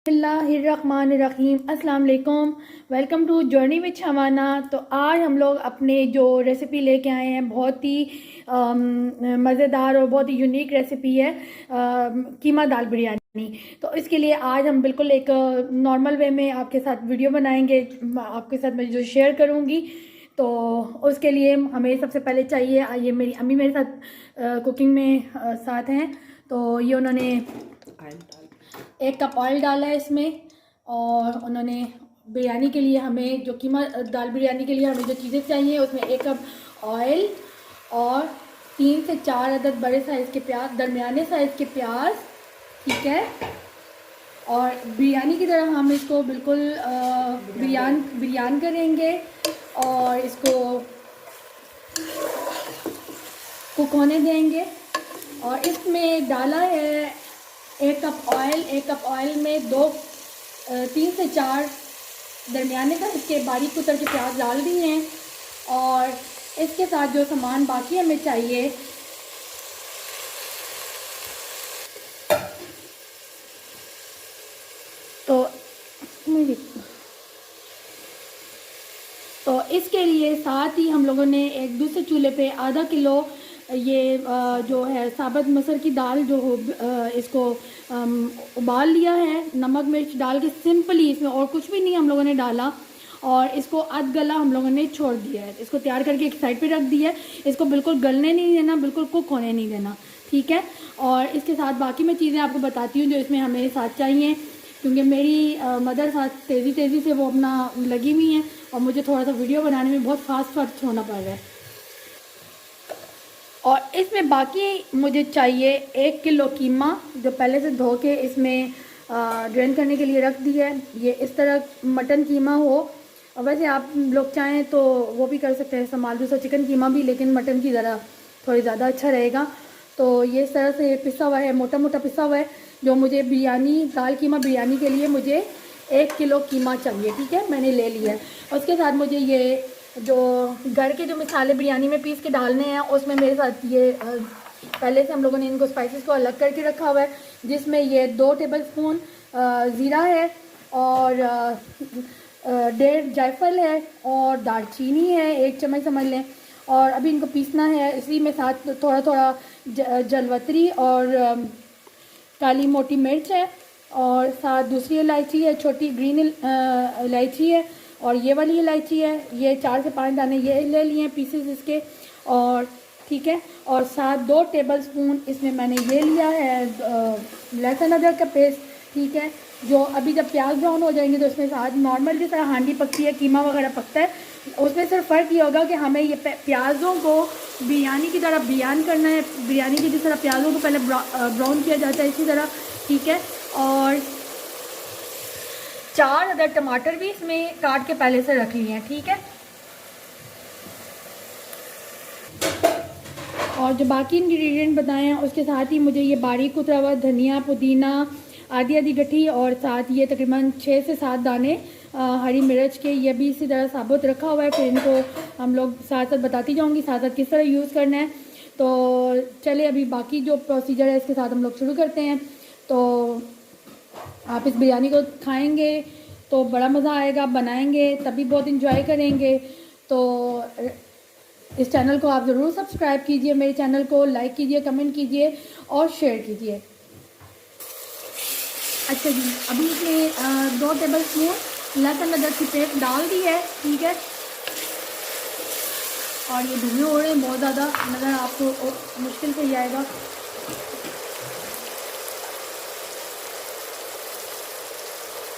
बिस्मिल्लाहिर्रहमानिर्रहीम अस्सलाम वालेकुम। Welcome to journey with Shamana. तो आज हम लोग अपने जो रेसिपी लेके आए हैं बहुत ही मज़ेदार और बहुत ही यूनिक रेसिपी है कीमा दाल बिरयानी। तो इसके लिए आज हम बिल्कुल एक नॉर्मल वे में आपके साथ वीडियो बनाएंगे, आपके साथ मैं जो शेयर करूँगी। तो उसके लिए हमें सबसे पहले चाहिए, ये मेरी अम्मी मेरे साथ कुकिंग में साथ हैं। तो ये उन्होंने 1 कप ऑयल डाला है इसमें, और उन्होंने बिरयानी के लिए हमें जो कीमा दाल बिरयानी के लिए हमें जो चीज़ें चाहिए उसमें 1 कप ऑयल और 3 से 4 अदद बड़े साइज़ के प्याज, दरमियाने साइज़ के प्याज, ठीक है। और बिरयानी की तरह हम इसको बिल्कुल बिरयान करेंगे और इसको कुक होने देंगे। और इसमें डाला है 1 कप ऑयल। 1 कप ऑयल में 3 से 4 दरमियाने का इसके बारीक कुतर के प्याज डाल दिए हैं। और इसके साथ जो सामान बाकी हमें चाहिए, तो इसके लिए साथ ही हम लोगों ने एक दूसरे चूल्हे पे आधा किलो ये जो है साबुत मसूर की दाल जो इसको उबाल लिया है, नमक मिर्च डाल के सिंपली, इसमें और कुछ भी नहीं हम लोगों ने डाला। और इसको अध गला हम लोगों ने छोड़ दिया है, इसको तैयार करके एक साइड पे रख दिया है। इसको बिल्कुल गलने नहीं देना, बिल्कुल कुक होने नहीं देना, ठीक है। और इसके साथ बाकी मैं चीज़ें आपको बताती हूँ जो इसमें हमें साथ चाहिए, क्योंकि मेरी मदर साथ तेज़ी से वो अपना लगी हुई हैं और मुझे थोड़ा सा वीडियो बनाने में बहुत फास्ट होना पड़ रहा है। और इसमें बाकी मुझे चाहिए 1 किलो कीमा जो पहले से धो के इसमें ड्रेन करने के लिए रख दिया है। ये इस तरह मटन कीमा हो, और वैसे आप लोग चाहें तो वो भी कर सकते हैं इस्तेमाल, दूसरा चिकन कीमा भी, लेकिन मटन की ज़रा थोड़ी ज़्यादा अच्छा रहेगा। तो ये इस तरह से पिसा हुआ है, मोटा मोटा पिसा हुआ है, जो मुझे बिरयानी दाल कीमा बिरयानी के लिए मुझे 1 किलो कीमा चाहिए, ठीक है, मैंने ले लिया है। और उसके साथ मुझे ये जो घर के जो मसाले बिरयानी में पीस के डालने हैं, उसमें मेरे साथ ये पहले से हम लोगों ने इनको स्पाइसेस को अलग करके रखा हुआ है, जिसमें ये 2 टेबलस्पून ज़ीरा है और 1.5 जायफल है और दालचीनी है 1 चम्मच समझ लें। और अभी इनको पीसना है, इसी में साथ थोड़ा थोड़ा जलवतरी और काली मोटी मिर्च है, और साथ दूसरी इलायची है, छोटी ग्रीन इलायची है, और ये वाली इलायची है, ये 4 से 5 दाने ये ले लिए हैं पीसेस इसके, और ठीक है। और साथ 2 टेबलस्पून इसमें मैंने ये लिया है लहसुन अदरक का पेस्ट, ठीक है। जो अभी जब प्याज ब्राउन हो जाएंगे तो इसमें साथ नॉर्मल जिस तरह हांडी पकती है, कीमा वगैरह पकता है, उसमें सिर्फ फ़र्क ये होगा कि हमें ये प्याज़ों को बिरयानी की तरह बिरयान करना है, बिरयानी की जिस तरह प्याज़ों को पहले ब्राउन किया जाता है इसी तरह, ठीक है। और 4 अदर टमाटर भी इसमें काट के पहले से रख लिए हैं, ठीक है। और जो बाकी इंग्रेडिएंट बताए हैं उसके साथ ही मुझे ये बारीक कुतरा हुआ धनिया, पुदीना, आधी आधी गठी, और साथ ये तकरीबन 6 से 7 दाने हरी मिर्च के, ये भी इसी तरह साबुत रखा हुआ है। फिर इनको हम लोग साथ साथ बताती जाऊँगी साथ साथ किस तरह यूज़ करना है। तो चले अभी बाकी जो प्रोसीजर है इसके साथ हम लोग शुरू करते हैं। तो आप इस बिरयानी को खाएंगे तो बड़ा मज़ा आएगा, बनाएंगे तभी बहुत इंजॉय करेंगे। तो इस चैनल को आप ज़रूर सब्सक्राइब कीजिए, मेरे चैनल को लाइक कीजिए, कमेंट कीजिए और शेयर कीजिए। अच्छा जी, अभी इसमें 2 टेबलस्पून लहसुन अदरक की पेस्ट डाल दी है, ठीक है। और ये धुएं हो रहे हैं बहुत ज़्यादा, नज़र आपको मुश्किल से ही आएगा।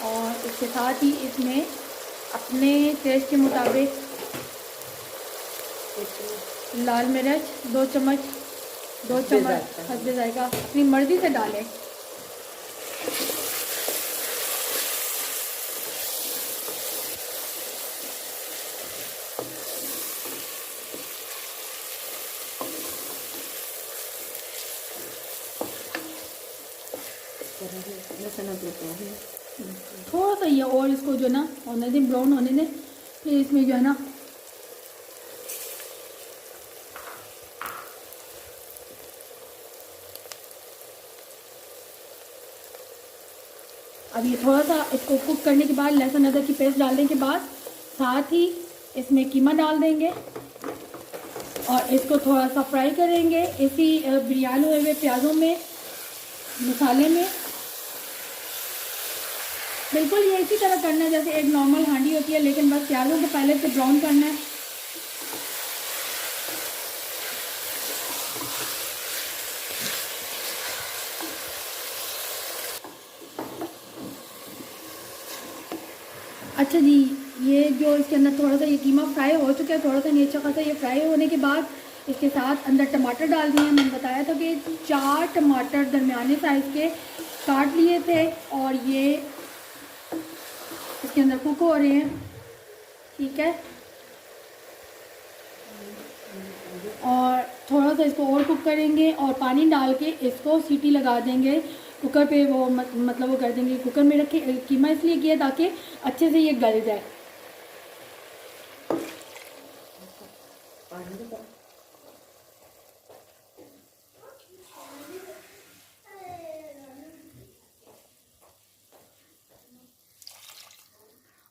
और इसके साथ ही इसमें अपने टेस्ट के मुताबिक लाल मिर्च 2 चम्मच हस्बे जायका अपनी मर्ज़ी से डालें। थोड़ा सा ये और इसको जो ना होने दें, ब्राउन होने दें, फिर इसमें जो है ना अब ये थोड़ा सा इसको कुक करने के बाद लहसुन अदरक की पेस्ट डालने के बाद साथ ही इसमें कीमा डाल देंगे और इसको थोड़ा सा फ्राई करेंगे इसी बिरयानी हुए प्याज़ों में, मसाले में। बिल्कुल ये इसी तरह करना है जैसे एक नॉर्मल हांडी होती है, लेकिन बस प्याज़ों को पहले से ब्राउन करना है। अच्छा जी, ये जो इसके अंदर थोड़ा सा ये कीमा फ्राई हो चुका है, थोड़ा सा नहीं अच्छा खासा। ये फ्राई होने के बाद इसके साथ अंदर टमाटर डाल दिए हैं। मैंने बताया था कि 4 टमाटर दरमियाने साइज़ के काट लिए थे और ये इसके अंदर कुक हो रहे हैं। ठीक है, और थोड़ा सा इसको और कुक करेंगे और पानी डाल के इसको सीटी लगा देंगे कुकर पे। वो मतलब वो कर देंगे, कुकर में रखे कीमा इसलिए किया ताकि अच्छे से ये गल जाए।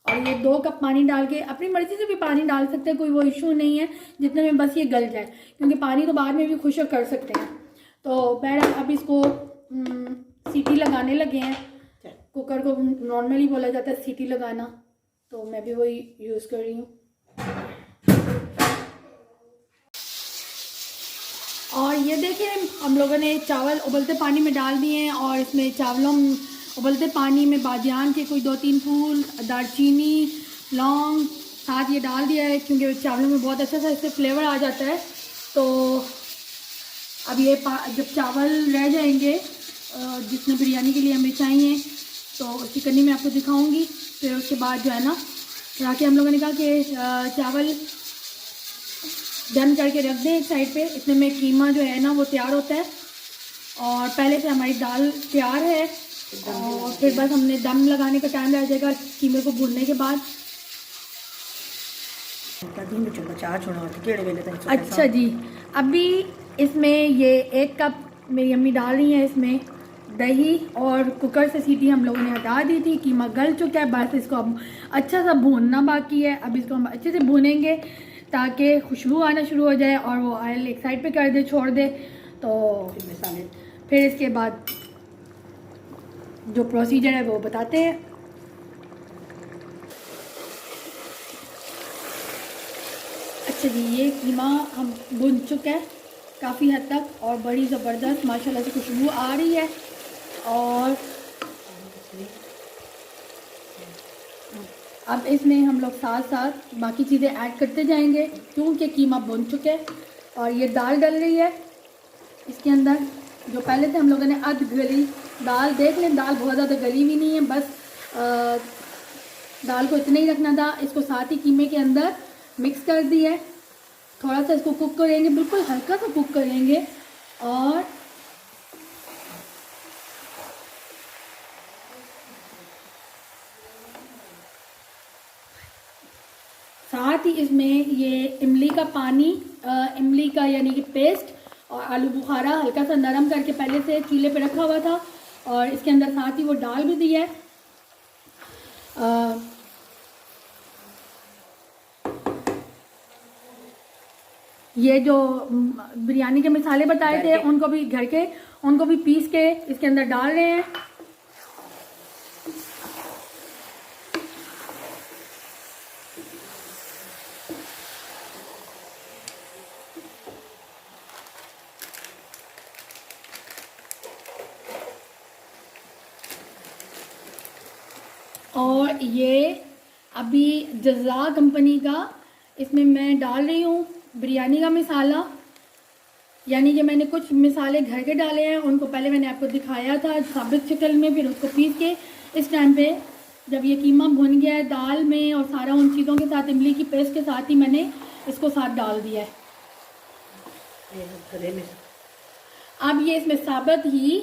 और ये 2 कप पानी डाल के, अपनी मर्ज़ी से भी पानी डाल सकते हैं, कोई वो इशू नहीं है, जितने में बस ये गल जाए, क्योंकि पानी तो बाद में भी खुश्क कर सकते हैं। तो बहरहाल अब इसको सीटी लगाने लगे हैं। कुकर को नॉर्मली बोला जाता है सीटी लगाना, तो मैं भी वही यूज़ कर रही हूँ। और ये देखिए हम लोगों ने चावल उबलते पानी में डाल दिए हैं और इसमें चावलों उबलते पानी में बादियान के कोई 2-3 फूल, दालचीनी, लौंग साथ ये डाल दिया है, क्योंकि चावलों में बहुत अच्छा सा इससे फ्लेवर आ जाता है। तो अब ये जब चावल रह जाएंगे जितने बिरयानी के लिए हमें चाहिए, तो उसकी कनी मैं आपको दिखाऊंगी। फिर उसके बाद जो है ना, ताकि हम लोगों ने कहा कि चावल दम करके रख दें एक साइड पे। इतने में कीमा जो है ना वो तैयार होता है और पहले से हमारी दाल तैयार है और फिर बस हमने दम लगाने का टाइम लग जाएगा कीमे को भूनने के बाद। अच्छा जी, अभी इसमें ये 1 कप मेरी अम्मी डाल रही हैं इसमें दही, और कुकर से सीटी हम लोगों ने हटा दी थी। कीमा गल चुका है, बस इसको अब अच्छा सा भूनना बाकी है। अब इसको हम अच्छे से भूनेंगे ताकि खुशबू आना शुरू हो जाए और वो ऑयल एक साइड पे कर दे, छोड़ दे। तो फिर इसके बाद जो प्रोसीजर है वो बताते हैं। अच्छा जी, ये कीमा हम भून चुका है काफ़ी हद तक और बड़ी ज़बरदस्त माशाल्लाह से खुशबू आ रही है। और अब इसमें हम लोग साथ साथ बाकी चीज़ें ऐड करते जाएंगे, क्योंकि कीमा भुन चुके हैं। और ये दाल डल रही है इसके अंदर, जो पहले से हम लोगों ने अध गली दाल, देख लें दाल बहुत ज़्यादा गली भी नहीं है, बस दाल को इतना ही रखना था। इसको साथ ही कीमे के अंदर मिक्स कर दी है। थोड़ा सा इसको कुक करेंगे, बिल्कुल हल्का सा कुक करेंगे और साथ ही इसमें ये इमली का पानी, इमली का यानी कि पेस्ट और आलू बुखारा हल्का सा नरम करके पहले से चूल्हे पे रखा हुआ था और इसके अंदर साथ ही वो डाल भी दिया है। ये जो बिरयानी के मसाले बताए थे उनको भी घर के, उनको भी पीस के इसके अंदर डाल रहे हैं। और ये अभी जज़ा कंपनी का इसमें मैं डाल रही हूँ बिरयानी का मसाला, यानी कि मैंने कुछ मसाले घर के डाले हैं, उनको पहले मैंने आपको दिखाया था साबित शक्ल में, फिर उसको पीस के इस टाइम पे जब ये कीमा भुन गया है दाल में और सारा उन चीज़ों के साथ इमली की पेस्ट के साथ ही मैंने इसको साथ डाल दिया है। अब ये इसमें साबित ही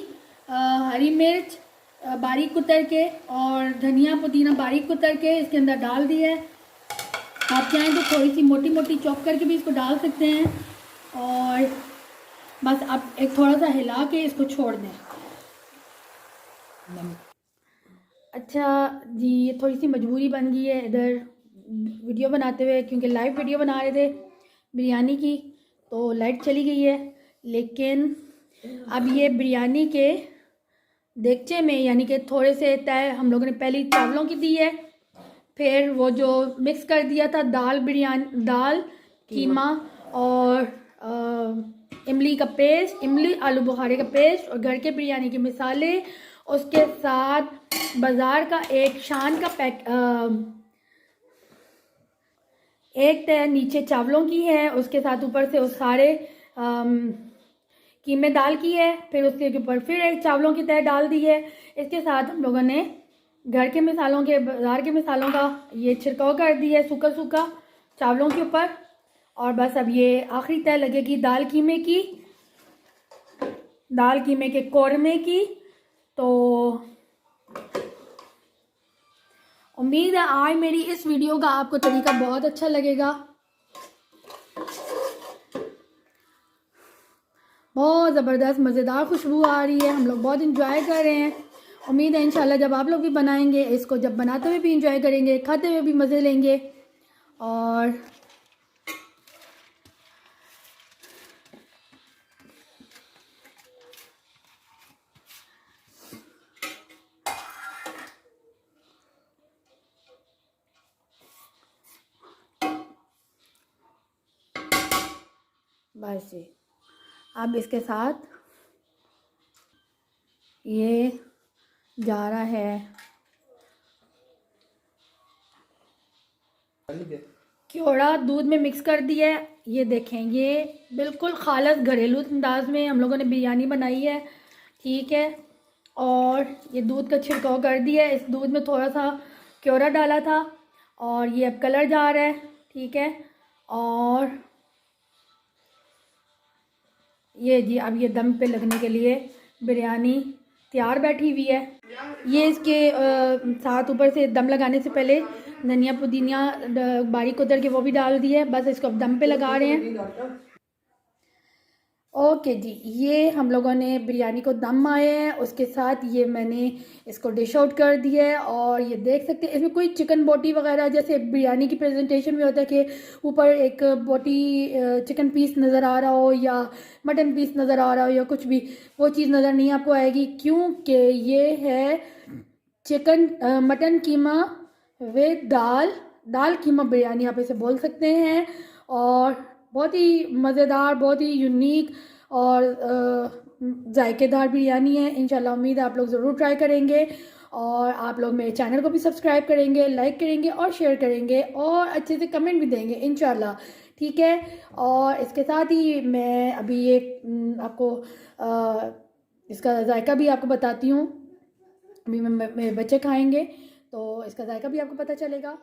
हरी मिर्च बारीक कुतर के और धनिया पुदीना बारीक कुतर के इसके अंदर डाल दिया है। आप चाहें तो थोड़ी सी मोटी मोटी चॉप करके भी इसको डाल सकते हैं और बस अब एक थोड़ा सा हिला के इसको छोड़ दें। अच्छा जी, ये थोड़ी सी मजबूरी बन गई है इधर वीडियो बनाते हुए, क्योंकि लाइव वीडियो बना रहे थे बिरयानी की, तो लाइट चली गई है। लेकिन अब ये बिरयानी के देगचे में, यानी कि थोड़े से तय हम लोगों ने पहले चावलों की दी है, फिर वो जो मिक्स कर दिया था दाल बिरयानी, दाल कीमा और इमली का पेस्ट, इमली आलू बुखारे का पेस्ट और घर के बिरयानी के मसाले, उसके साथ बाज़ार का एक शान का एक तय नीचे चावलों की है, उसके साथ ऊपर से उस सारे कीमे दाल की है, फिर उसके ऊपर फिर एक चावलों की तय डाल दी है। इसके साथ हम लोगों ने घर के मसालों के, बाज़ार के मसालों का ये छिड़काव कर दिया है सूखा सूखा चावलों के ऊपर। और बस अब ये आखिरी तय लगेगी दाल कीमे की, दाल कीमे के कौरमे की। तो उम्मीद है आज मेरी इस वीडियो का आपको तरीका बहुत अच्छा लगेगा। बहुत ज़बरदस्त मज़ेदार खुशबू आ रही है, हम लोग बहुत इंजॉय कर रहे हैं। उम्मीद है इंशाल्लाह जब आप लोग भी बनाएंगे इसको, जब बनाते हुए भी इंजॉय करेंगे, खाते हुए भी मज़े लेंगे। और बस जी, अब इसके साथ ये जा रहा है क्योड़ा, दूध में मिक्स कर दिया है। ये देखें, ये बिल्कुल खालस घरेलू अंदाज में हम लोगों ने बिरयानी बनाई है, ठीक है। और ये दूध का छिड़काव कर दिया है, इस दूध में थोड़ा सा क्योड़ा डाला था और ये अब कलर जा रहा है, ठीक है। और ये जी अब ये दम पे लगने के लिए बिरयानी तैयार बैठी हुई है। ये इसके साथ ऊपर से दम लगाने से पहले धनिया पुदीना बारीक कुतर के वो भी डाल दिए, बस इसको अब दम पे लगा रहे हैं। ओके जी, ये हम लोगों ने बिरयानी को दम आए हैं, उसके साथ ये मैंने इसको डिश आउट कर दिया है। और ये देख सकते हैं इसमें कोई चिकन बोटी वगैरह, जैसे बिरयानी की प्रेजेंटेशन में होता है कि ऊपर एक बोटी चिकन पीस नज़र आ रहा हो या मटन पीस नज़र आ रहा हो या कुछ भी, वो चीज़ नज़र नहीं आपको आएगी, क्योंकि ये है चिकन मटन कीमा विद दाल, दाल कीमा बिरयानी आप इसे बोल सकते हैं। और बहुत ही मज़ेदार, बहुत ही यूनिक और जायकेदार बिरयानी है। इंशाल्लाह उम्मीद है आप लोग ज़रूर ट्राई करेंगे और आप लोग मेरे चैनल को भी सब्सक्राइब करेंगे, लाइक करेंगे और शेयर करेंगे और अच्छे से कमेंट भी देंगे इंशाल्लाह, ठीक है। और इसके साथ ही मैं अभी एक आपको इसका जायका भी आपको बताती हूँ। अभी मेरे बच्चे खाएंगे तो इसका जायका भी आपको पता चलेगा।